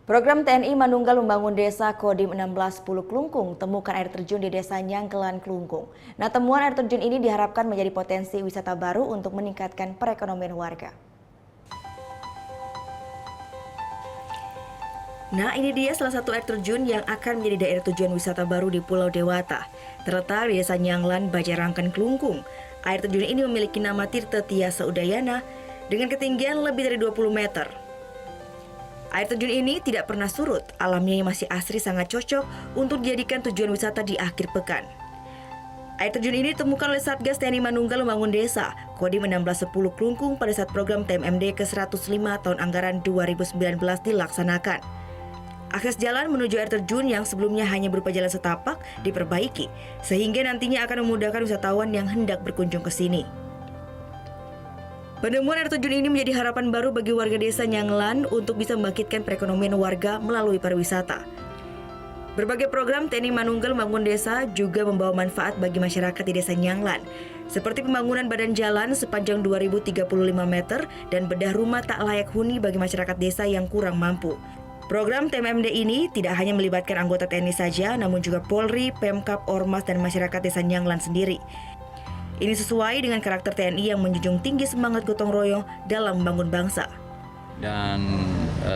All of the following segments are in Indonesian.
Program TNI Manunggal membangun desa Kodim 1610 Klungkung, temukan air terjun di desa Nyangkelan Klungkung. Nah, temuan air terjun ini diharapkan menjadi potensi wisata baru untuk meningkatkan perekonomian warga. Nah, ini dia salah satu air terjun yang akan menjadi daerah tujuan wisata baru di Pulau Dewata. Terletak di desa Nyanglan, Bajarangken, Klungkung. Air terjun ini memiliki nama Tirta Tiasa Udayana dengan ketinggian lebih dari 20 meter. Air terjun ini tidak pernah surut, alamnya yang masih asri sangat cocok untuk dijadikan tujuan wisata di akhir pekan. Air terjun ini ditemukan oleh Satgas TNI Manunggal Membangun Desa, Kodim 1610 Klungkung pada saat program TMMD ke-105 tahun anggaran 2019 dilaksanakan. Akses jalan menuju air terjun yang sebelumnya hanya berupa jalan setapak diperbaiki, sehingga nantinya akan memudahkan wisatawan yang hendak berkunjung ke sini. Penemuan air terjun ini menjadi harapan baru bagi warga desa Nyanglan untuk bisa membangkitkan perekonomian warga melalui pariwisata. Berbagai program TNI Manunggal Membangun Desa juga membawa manfaat bagi masyarakat di desa Nyanglan, seperti pembangunan badan jalan sepanjang 2035 meter dan bedah rumah tak layak huni bagi masyarakat desa yang kurang mampu. Program TMMD ini tidak hanya melibatkan anggota TNI saja, namun juga Polri, Pemkab, Ormas, dan masyarakat desa Nyanglan sendiri. Ini sesuai dengan karakter TNI yang menjunjung tinggi semangat gotong royong dalam membangun bangsa. Dan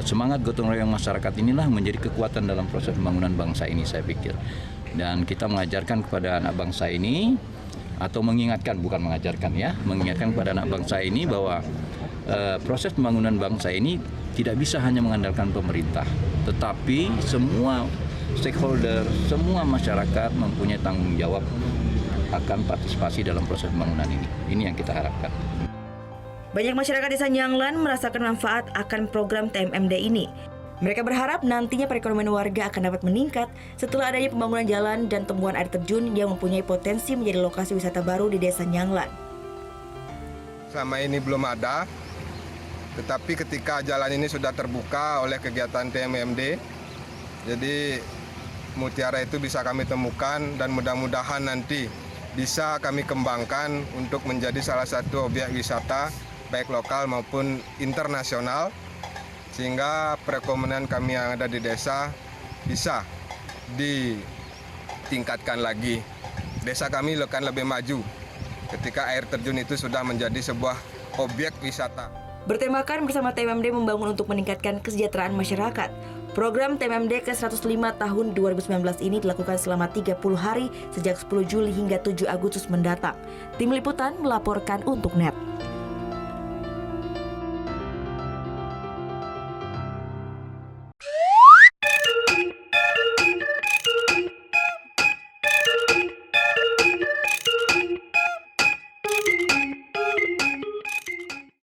semangat gotong royong masyarakat inilah menjadi kekuatan dalam proses pembangunan bangsa ini, saya pikir. Dan kita mengajarkan kepada anak bangsa ini, atau mengingatkan, bukan mengajarkan ya, mengingatkan kepada anak bangsa ini bahwa proses pembangunan bangsa ini tidak bisa hanya mengandalkan pemerintah, tetapi semua stakeholder, semua masyarakat mempunyai tanggung jawab akan partisipasi dalam proses pembangunan ini. Ini yang kita harapkan. Banyak masyarakat desa Nyanglan merasakan manfaat akan program TMMD ini. Mereka berharap nantinya perekonomian warga akan dapat meningkat setelah adanya pembangunan jalan dan temuan air terjun yang mempunyai potensi menjadi lokasi wisata baru di desa Nyanglan. Selama ini belum ada, tetapi ketika jalan ini sudah terbuka oleh kegiatan TMMD, jadi mutiara itu bisa kami temukan dan mudah-mudahan nanti bisa kami kembangkan untuk menjadi salah satu objek wisata baik lokal maupun internasional, sehingga perekonomian kami yang ada di desa bisa ditingkatkan lagi. Desa kami akan lebih maju ketika air terjun itu sudah menjadi sebuah objek wisata. Bertemakan bersama TMMD membangun untuk meningkatkan kesejahteraan masyarakat. Program TMMD ke-105 tahun 2019 ini dilakukan selama 30 hari sejak 10 Juli hingga 7 Agustus mendatang. Tim Liputan melaporkan untuk NET.